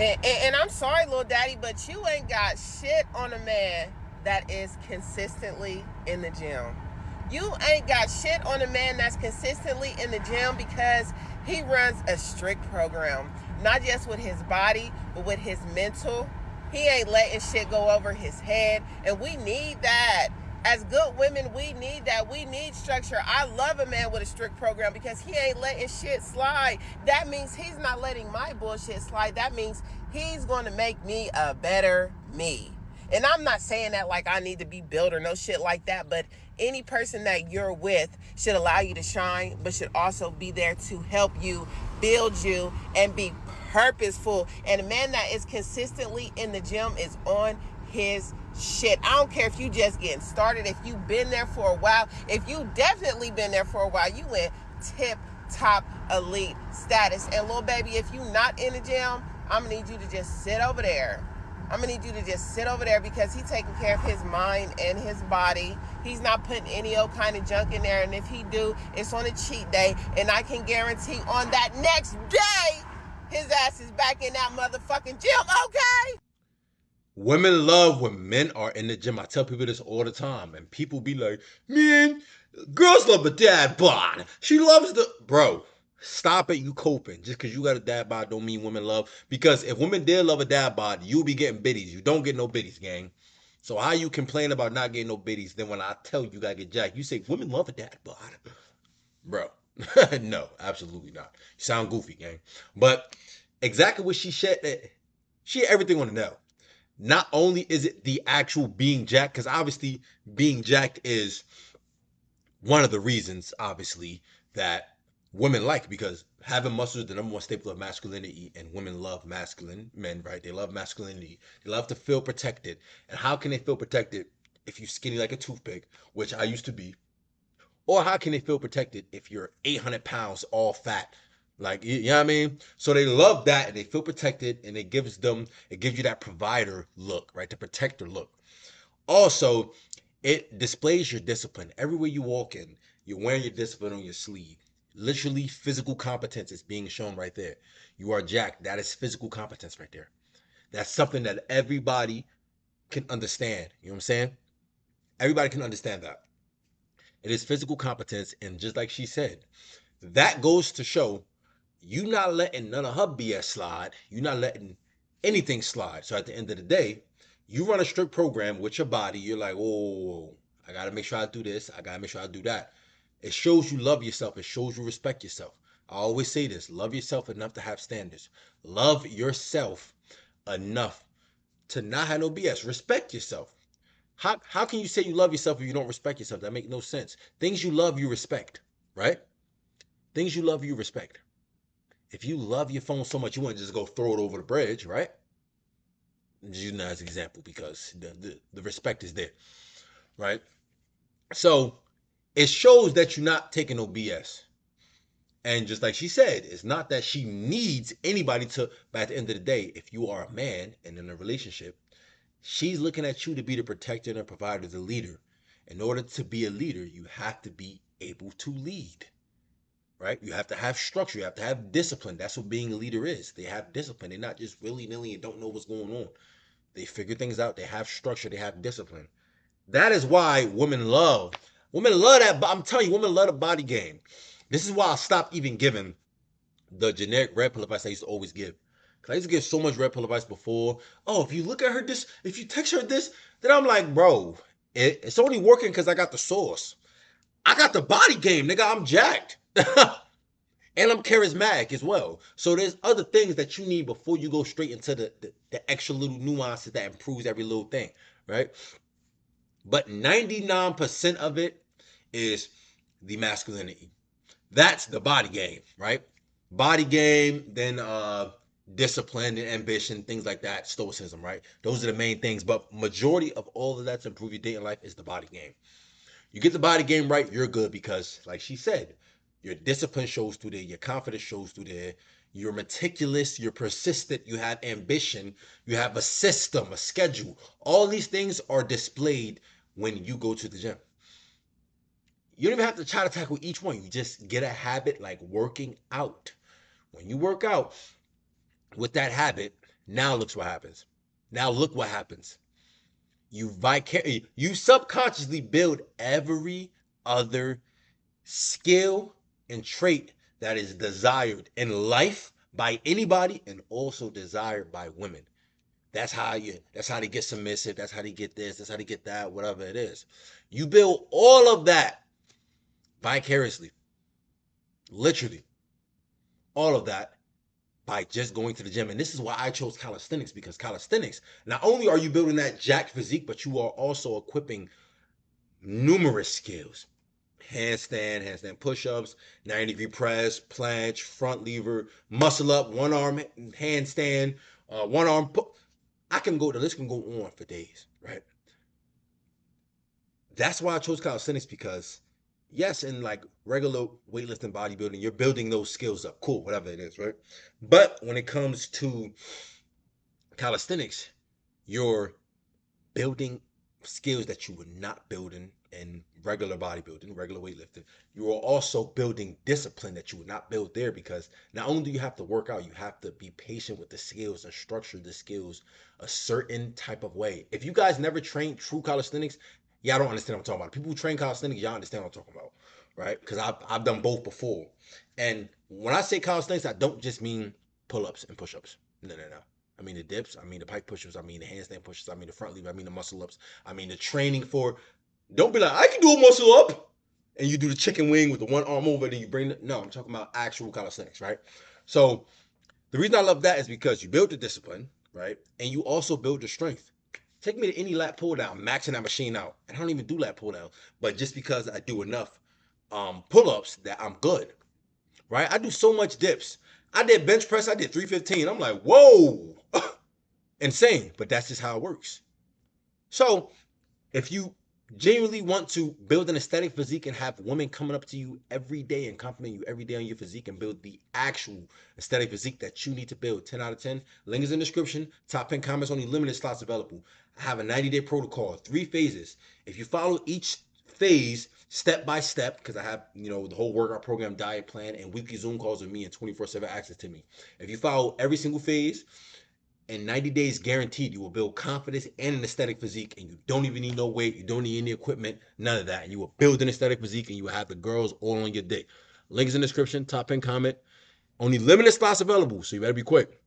And I'm sorry, little daddy, but you ain't got shit on a man that is consistently in the gym. You ain't got shit on a man that's consistently in the gym because he runs a strict program, not just with his body, but with his mental. He ain't letting shit go over his head, and we need that. As good women, we need that. We need structure. I love a man with a strict program because he ain't letting shit slide. That means he's not letting my bullshit slide. That means he's going to make me a better me. And I'm not saying that like I need to be built or no shit like that, but any person that you're with should allow you to shine, but should also be there to help you, build you, and be purposeful. And a man that is consistently in the gym is on his shit. I don't care if you just getting started, if you've been there for a while, if you definitely been there for a while, you in tip top elite status. And little baby, if you not in the gym, I'm gonna need you to just sit over there. I'm gonna need you to just sit over there because he's taking care of his mind and his body. He's not putting any old kind of junk in there. And if he do, it's on a cheat day. And I can guarantee on that next day, his ass is back in that motherfucking gym, okay? Women love when men are in the gym. I tell people this all the time, and people be like, "Man, girls love a dad bod. She loves the bro." Stop it, you coping. Just because you got a dad bod don't mean women love. Because if women did love a dad bod, you'll be getting biddies. You don't get no biddies, gang. So how you complain about not getting no biddies? Then when I tell you gotta get jacked, you say women love a dad bod, bro. No, absolutely not. You sound goofy, gang. But exactly what she said. She had everything on the nail. Not only is it the actual being jacked, because obviously being jacked is one of the reasons, obviously, that women like, because having muscles is the number one staple of masculinity, and women love masculine men, right? They love masculinity. They love to feel protected. And how can they feel protected if you're skinny like a toothpick, which I used to be? Or how can they feel protected if you're 800 pounds, all fat? Like, you know what I mean? So they love that and they feel protected, and it gives you that provider look, right? The protector look. Also, it displays your discipline. Everywhere you walk in, you're wearing your discipline on your sleeve. Literally, physical competence is being shown right there. You are jacked. That is physical competence right there. That's something that everybody can understand. You know what I'm saying? Everybody can understand that. It is physical competence. And just like she said, that goes to show you not letting none of her BS slide. You not letting anything slide. So at the end of the day, you run a strict program with your body. You're like, oh, I gotta make sure I do this. I gotta make sure I do that. It shows you love yourself. It shows you respect yourself. I always say this: love yourself enough to have standards. Love yourself enough to not have no BS. Respect yourself. How can you say you love yourself if you don't respect yourself? That makes no sense. Things you love, you respect, right? Things you love, you respect. If you love your phone so much, you want to just go throw it over the bridge, right? Just using that as an example because the respect is there, right? So it shows that you're not taking no BS. And just like she said, it's not that she needs anybody to, but at the end of the day, if you are a man and in a relationship, she's looking at you to be the protector and the provider, the leader. In order to be a leader, you have to be able to lead, right? You have to have structure. You have to have discipline. That's what being a leader is. They have discipline. They're not just willy nilly and don't know what's going on. They figure things out. They have structure. They have discipline. That is why women love that. I'm telling you, women love the body game. This is why I stopped even giving the generic red pill advice I used to always give. Cause I used to give so much red pill advice before. Oh, if you look at her this, if you text her this, then I'm like, bro, it's only working because I got the sauce. I got the body game, nigga. I'm jacked. And I'm charismatic as well. So there's other things that you need before you go straight into the extra little nuances that improves every little thing, right? But 99% of it is the masculinity. That's the body game, right? Body game, then discipline and ambition, things like that, stoicism, right? Those are the main things. But majority of all of that to improve your dating life is the body game. You get the body game right, you're good because, like she said, your discipline shows through there, your confidence shows through there, you're meticulous, you're persistent, you have ambition, you have a system, a schedule. All these things are displayed when you go to the gym. You don't even have to try to tackle each one. You just get a habit like working out. When you work out with that habit, Now look what happens. You subconsciously build every other skill and trait that is desired in life by anybody and also desired by women. That's how they get submissive, that's how they get this, that's how they get that, whatever it is. You build all of that vicariously. Literally. All of that by just going to the gym. And this is why I chose calisthenics, because calisthenics, not only are you building that jacked physique, but you are also equipping numerous skills. Handstand push-ups, 90-degree press, planche, front lever, muscle up, one arm handstand, one arm the list can go on for days, right? That's why I chose calisthenics, because yes, in like regular weightlifting, bodybuilding, you're building those skills up. Cool, whatever it is, right? But when it comes to calisthenics, you're building skills that you would not build in regular bodybuilding, regular weightlifting. You are also building discipline that you would not build there, because not only do you have to work out, you have to be patient with the skills and structure the skills a certain type of way. If you guys never trained true calisthenics, y'all don't understand what I'm talking about. People who train calisthenics, y'all understand what I'm talking about, right? Because I've done both before. And when I say calisthenics, I don't just mean pull-ups and push-ups. No. I mean the dips, I mean the pike push-ups, I mean the handstand push-ups, I mean the front lever, I mean the muscle ups, I mean the training for. Don't be like, I can do a muscle up, and you do the chicken wing with the one arm over, and then you bring the. No, I'm talking about actual calisthenics, right? So the reason I love that is because you build the discipline, right, and you also build the strength. Take me to any lat pull down, maxing that machine out. And I don't even do lat pull down, but just because I do enough pull-ups that I'm good, right? I do so much dips. I did bench press, I did 315. I'm like, whoa, insane. But that's just how it works. So if you genuinely want to build an aesthetic physique and have women coming up to you every day and compliment you every day on your physique and build the actual aesthetic physique that you need to build, 10 out of 10, link is in the description. Top 10 comments, only limited slots available. I have a 90-day protocol, 3 phases. If you follow each phase step by step, because I have, the whole workout program, diet plan, and weekly Zoom calls with me and 24/7 access to me. If you follow every single phase, in 90 days guaranteed, you will build confidence and an aesthetic physique, and you don't even need no weight, you don't need any equipment, none of that. And you will build an aesthetic physique, and you will have the girls all on your dick. Link is in the description, top 10 comment. Only limited spots available, so you better be quick.